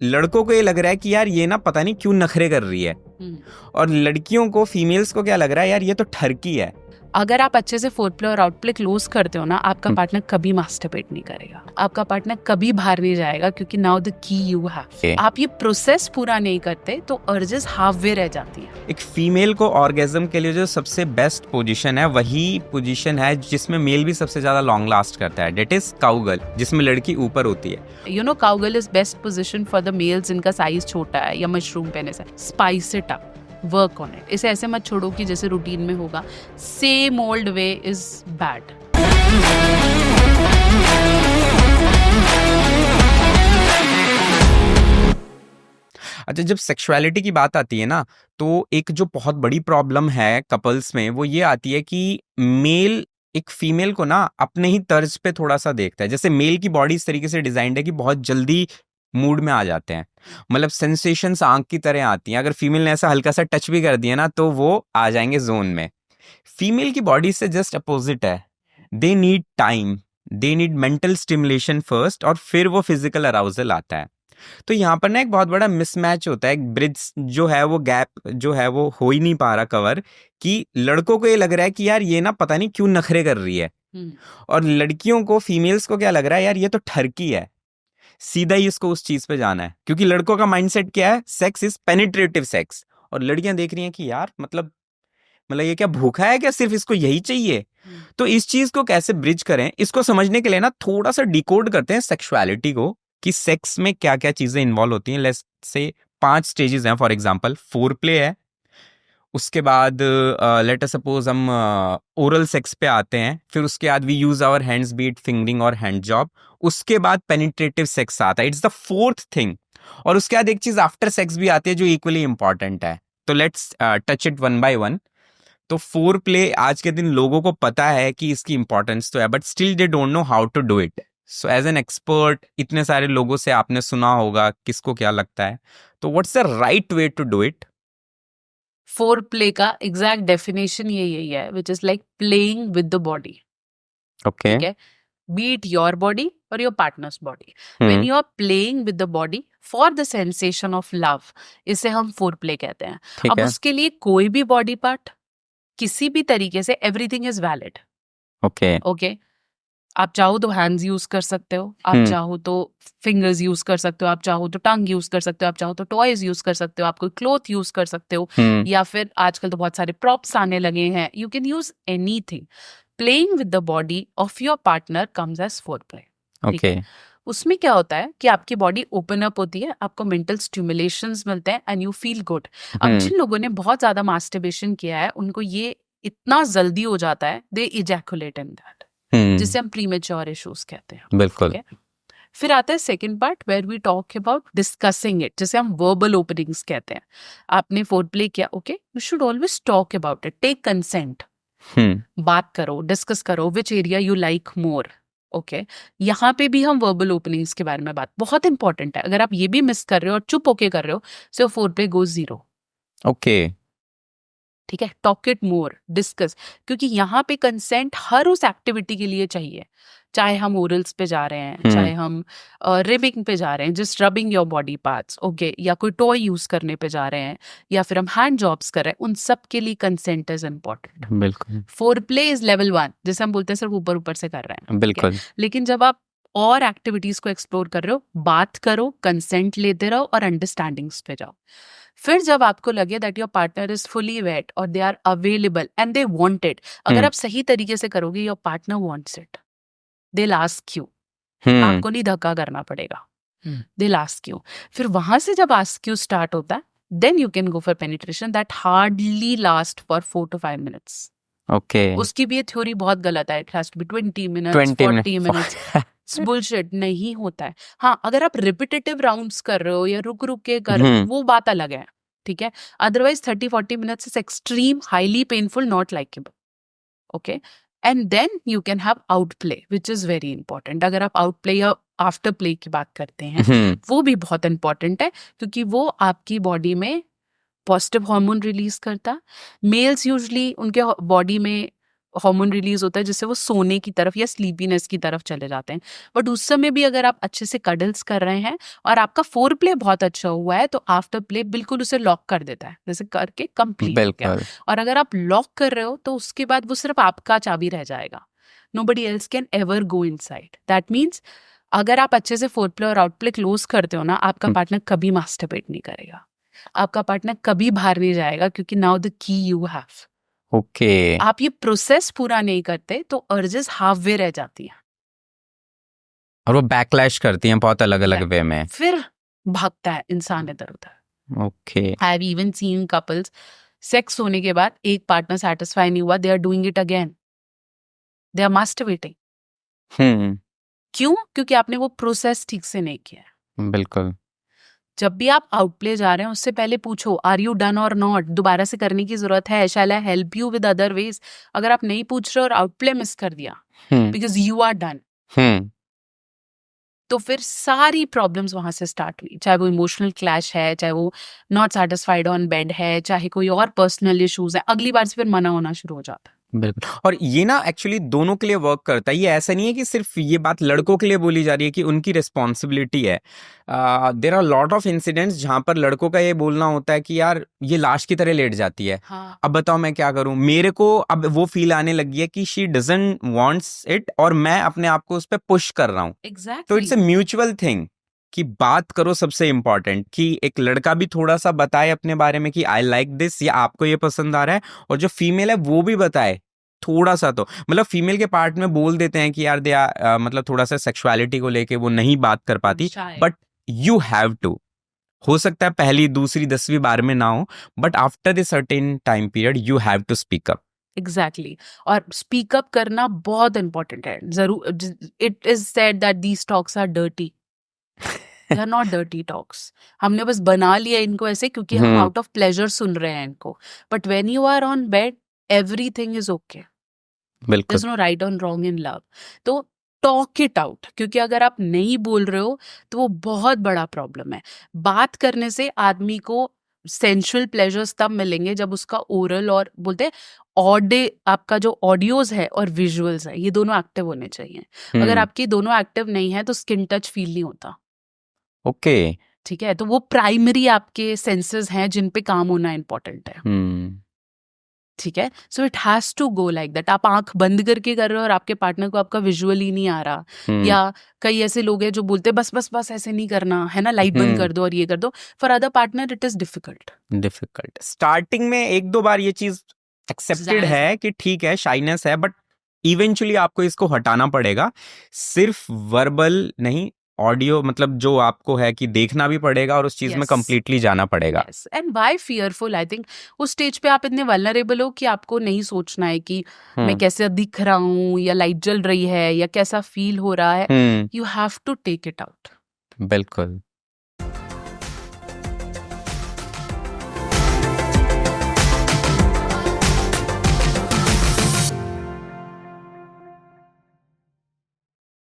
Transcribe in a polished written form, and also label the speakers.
Speaker 1: लड़कों को ये लग रहा है कि यार ये ना पता नहीं क्यों नखरे कर रही है, और लड़कियों को, फीमेल्स को क्या लग रहा है, यार ये तो ठरकी है।
Speaker 2: अगर आप अच्छे से फोर्थ प्ले और आउट प्ले क्लोज करते हो ना, आपका पार्टनर कभी मास्टरबेट नहीं करेगा, आपका पार्टनर कभी बाहर नहीं जाएगा, क्योंकि now the key you have. आप ये प्रोसेस पूरा नहीं करते तो अर्जेस हाफ वे रह जाती है।
Speaker 1: एक फीमेल को ऑर्गेज्म के लिए जो सबसे बेस्ट पोजीशन है, वही पोजीशन है जिसमें मेल भी सबसे ज्यादा लॉन्ग लास्ट करता है, डेट इज काउगर्ल, जिसमें लड़की ऊपर होती है।
Speaker 2: You know cowgirl is best position for the mails जिनका साइज छोटा है या मशरूम पेनिस है। Spice it up, work on it. इसे ऐसे मत छोड़ो कि जैसे रूटीन में होगा, same old way is bad.
Speaker 1: अच्छा, जब सेक्सुअलिटी की बात आती है ना, तो एक जो बहुत बड़ी प्रॉब्लम है कपल्स में, वो ये आती है कि मेल एक फीमेल को ना अपने ही तर्ज पे थोड़ा सा देखता है। जैसे मेल की बॉडी इस तरीके से डिजाइंड है कि बहुत जल्दी मूड में आ जाते हैं, मतलब सेंसेशंस आंख की तरह आती हैं। अगर फीमेल ने ऐसा हल्का सा टच भी कर दिया ना, तो वो आ जाएंगे जोन में। फीमेल की बॉडी से जस्ट अपोजिट है, they need time, they need mental stimulation first, और फिर वो फिजिकल अराउजल आता है। तो यहाँ पर ना एक बहुत बड़ा मिसमैच होता है, एक ब्रिज जो है, वो गैप जो है वो हो ही नहीं पा रहा कवर, कि लड़कों को ये लग रहा है कि यार ये ना पता नहीं क्यों नखरे कर रही है, और लड़कियों को, फीमेल्स को क्या लग रहा है, यार ये तो ठरकी है। सीधा ही इसको उस चीज पे जाना है, क्योंकि लड़कों का माइंडसेट क्या है, सेक्स इज पेनिट्रेटिव सेक्स, और लड़कियां देख रही हैं कि यार मतलब ये क्या भूखा है क्या, सिर्फ इसको यही चाहिए। तो इस चीज को कैसे ब्रिज करें, इसको समझने के लिए ना थोड़ा सा डिकोड करते हैं सेक्सुअलिटी को, कि सेक्स में क्या क्या चीजें इन्वॉल्व होती हैं। लेट्स से 5 स्टेजेस हैं। फॉर एग्जांपल, फोर प्ले है, उसके बाद लेट अस सपोज हम ओरल सेक्स पे आते हैं, फिर उसके बाद we use our hands, be it fingering और हैंड जॉब, उसके बाद पेनिट्रेटिव सेक्स आता है, इट्स द फोर्थ थिंग। और उसके बाद एक चीज आफ्टर सेक्स भी आती है जो इक्वली इंपॉर्टेंट है। तो let's touch it one by one. तो फोर प्ले आज के दिन लोगों को पता है कि इसकी इंपॉर्टेंस तो है, but still they don't know how to do it. So as an expert, इतने सारे लोगों से आपने सुना होगा, किसको क्या लगता है, तो what's the right way to do it?
Speaker 2: Foreplay का एग्जैक्ट डेफिनेशन यही है, which is like playing with the body.
Speaker 1: Okay,
Speaker 2: ठीक है, बीट योर बॉडी और your partner's body, when you are playing with the body for the sensation of love, इसे हम four play कहते हैं। अब उसके लिए कोई भी बॉडी पार्ट, किसी भी तरीके से, एवरीथिंग इज वैलिड। ओके, आप चाहो तो हैंड्स यूज कर सकते हो, आप चाहो तो फिंगर्स यूज कर सकते हो, आप चाहो तो टंग यूज कर सकते हो, आप चाहो तो टॉयज यूज कर सकते हो, आप कोई क्लॉथ यूज कर सकते हो, या फिर आजकल तो बहुत सारे प्रॉप्स आने लगे हैं, you can use anything. Playing with the body of your partner comes as foreplay.
Speaker 1: Okay,
Speaker 2: उसमें क्या होता है कि आपकी बॉडी ओपन अप होती है, आपको मेंटल स्टिमुलेशंस मिलते हैं एंड यू फील गुड। अब जिन लोगों ने बहुत ज्यादा मास्टरबेशन किया है, उनको ये इतना जल्दी हो जाता है, दे इजैकुलेट इन दैट, जिसे हम प्रीमेच्योर इश्यूज कहते हैं।
Speaker 1: बिल्कुल।
Speaker 2: फिर आता है second part, where we talk about discussing it, जिसे हम वर्बल ओपनिंग्स कहते हैं। आपने फोरप्ले किया, okay, you should always talk about it, take consent, बात करो, डिस्कस करो, which area you like more. Okay, यहाँ पे भी हम वर्बल ओपनिंग्स के बारे में बात, बहुत इंपॉर्टेंट है। अगर आप ये भी मिस कर रहे हो और चुप होके कर रहे हो, सो फोरप्ले गोज जीरो।
Speaker 1: ओके,
Speaker 2: ठीक है, टॉक इट मोर, डिस्कस, क्योंकि यहाँ पे कंसेंट हर उस एक्टिविटी के लिए चाहिए, चाहे हम ओरल्स पे जा रहे हैं, चाहे हम रिबिंग पे जा रहे हैं, just rubbing your body parts, okay, या कोई टॉय यूज करने पे जा रहे हैं, या फिर हम हैंड जॉब्स कर रहे हैं, उन सब के लिए कंसेंट इज इम्पोर्टेंट।
Speaker 1: बिल्कुल।
Speaker 2: फोरप्ले इज लेवल 1, जिसे हम बोलते हैं सिर्फ ऊपर ऊपर से कर रहे हैं।
Speaker 1: बिल्कुल।
Speaker 2: लेकिन जब आप और एक्टिविटीज को एक्सप्लोर कर रहे हो, बात करो, कंसेंट लेते रहो और अंडरस्टैंडिंग्स पे जाओ। फिर जब आपको लगे that your partner is fully wet और they are available and they want it, अगर आप सही तरीके से करोगे, your partner wants it, they will ask you, आपको नहीं धक्का करना पड़ेगा, दे विल आस्क यू। फिर वहां से जब आस्क यू स्टार्ट होता है, then you can go for penetration that hardly last for 4 to 5 minutes।
Speaker 1: Okay,
Speaker 2: उसकी भी ये थ्योरी बहुत गलत है, it has to be 20 minutes, 40 minutes। Bullshit, नहीं होता है। हाँ, अगर आप रिपीटेटिव राउंड्स कर रहे हो या रुक रुक के कर रहे हो, वो बात अलग है, ठीक है। Otherwise 30-40 minutes is extreme, highly painful, not likeable. Okay, and then you can have out play, which is very important. अगर आप आउट प्ले या आफ्टर प्ले की बात करते हैं, वो भी बहुत इंपॉर्टेंट है, क्योंकि वो आपकी बॉडी में पॉजिटिव हार्मोन रिलीज करता। मेल्स यूजली उनके बॉडी में हार्मोन रिलीज होता है जिससे वो सोने की तरफ या स्लीपीनेस की तरफ चले जाते हैं। बट उस समय भी अगर आप अच्छे से कडल्स कर रहे हैं और आपका फोर प्ले बहुत अच्छा हुआ है तो आफ्टर प्ले बिल्कुल उसे लॉक कर देता है, जैसे करके कंप्लीट हो गया।
Speaker 1: बिल्कुल
Speaker 2: और अगर आप लॉक कर रहे हो तो उसके बाद वो सिर्फ आपका चाबी रह जाएगा, nobody else can ever go inside. That means अगर आप अच्छे से फोर प्ले और आउट प्ले क्लोज करते हो ना, आपका पार्टनर कभी मास्टरबेट नहीं करेगा, आपका पार्टनर कभी बाहर नहीं जाएगा, क्योंकि now the key you have.
Speaker 1: Okay
Speaker 2: आप ये प्रोसेस पूरा नहीं करते तो अर्जेस हाफ वे रह जाती हैं
Speaker 1: और वो बैकलैश करती हैं बहुत अलग अलग वे में।
Speaker 2: फिर भागता है इंसान इधर उधर।
Speaker 1: Okay
Speaker 2: I have even seen couples sex होने के बाद एक पार्टनर सेटिस्फाई नहीं हुआ, they are doing it again, they are masturbating. क्यों? क्योंकि आपने वो प्रोसेस ठीक से नहीं किया।
Speaker 1: बिल्कुल
Speaker 2: जब भी आप आउटप्ले जा रहे हैं उससे पहले पूछो are you done or not, दोबारा से करने की जरूरत है, shall I help you with other ways. अगर आप नहीं पूछ रहे और आउटप्ले मिस कर दिया बिकॉज यू आर डन, तो फिर सारी प्रॉब्लम्स वहां से स्टार्ट हुई, चाहे वो इमोशनल क्लैश है, चाहे वो नॉट सेटिस्फाइड ऑन बेड है, चाहे कोई और पर्सनल इश्यूज है, अगली बार से फिर मना होना शुरू हो जाता है।
Speaker 1: बिल्कुल। और ये ना एक्चुअली दोनों के लिए वर्क करता है, ये ऐसा नहीं है कि सिर्फ ये बात लड़कों के लिए बोली जा रही है कि उनकी रिस्पॉन्सिबिलिटी है। There are lot of incidents जहां पर लड़कों का ये बोलना होता है कि यार ये लाश की तरह लेट जाती है।
Speaker 2: हाँ
Speaker 1: अब बताओ मैं क्या करूं, मेरे को अब वो फील आने लगी है कि शी डजंट वांट्स इट और मैं अपने आप को उस पर पुश कर रहा हूं। तो
Speaker 2: exactly
Speaker 1: it's a mutual thing कि बात करो, सबसे इंपॉर्टेंट कि एक लड़का भी थोड़ा सा बताए अपने बारे में कि आई लाइक दिस या आपको ये पसंद आ रहा है, और जो फीमेल है वो भी बताए थोड़ा सा। तो मतलब फीमेल के पार्ट में बोल देते हैं कि यार दे मतलब थोड़ा सा सेक्सुअलिटी को लेके वो नहीं बात कर पाती, बट यू हैव टू। हो सकता है पहली दूसरी 10वीं बार में ना हो, but after the certain time period you have to speak up.
Speaker 2: Exactly और स्पीकअप करना बहुत इंपॉर्टेंट है। जरूर it is said that these talks are dirty, they are not dirty talks. हमने बस बना लिया इनको ऐसे क्योंकि हम आउट ऑफ प्लेजर सुन रहे हैं इनको, but when you are on bed everything is okay, there
Speaker 1: बिल्कुल
Speaker 2: इज नो राइट और रॉन्ग इन लव। तो टॉक इट आउट, क्योंकि अगर आप नहीं बोल रहे हो तो वो बहुत बड़ा प्रॉब्लम है। बात करने से आदमी को सेंसुअल प्लेजर्स तब मिलेंगे जब उसका ओरल और बोलते हैं ऑडियो, आपका जो ऑडियोज है और विजुअल्स है ये दोनों एक्टिव होने चाहिए। अगर आपके दोनों एक्टिव नहीं है तो स्किन टच फील नहीं होता।
Speaker 1: ओके
Speaker 2: ठीक है, तो वो प्राइमरी आपके सेंसेस हैं जिन पे काम होना इंपॉर्टेंट है। ठीक है, so it has to go like that. आप आंख बंद करके कर रहे हो और आपके पार्टनर को आपका विजुअल ही नहीं आ रहा, या कई ऐसे लोग हैं जो बोलते हैं बस बस बस ऐसे नहीं करना है ना, लाइट बंद कर दो और ये कर दो। For other partner it is difficult.
Speaker 1: Starting में एक दो बार ये चीज एक्सेप्टेड
Speaker 2: जायज
Speaker 1: है कि ठीक है शाइनेस है, बट इवेंचुअली आपको इसको हटाना पड़ेगा। सिर्फ वर्बल नहीं, ऑडियो मतलब जो आपको है कि देखना भी पड़ेगा और उस चीज में
Speaker 2: Yes.
Speaker 1: कंप्लीटली जाना पड़ेगा।
Speaker 2: Yes, and why fearful? I think उस स्टेज पे आप इतने वल्नरेबल हो कि आपको नहीं सोचना है कि मैं कैसे दिख रहा हूँ या लाइट जल रही है या कैसा फील हो रहा है। You have to take it out.
Speaker 1: बिल्कुल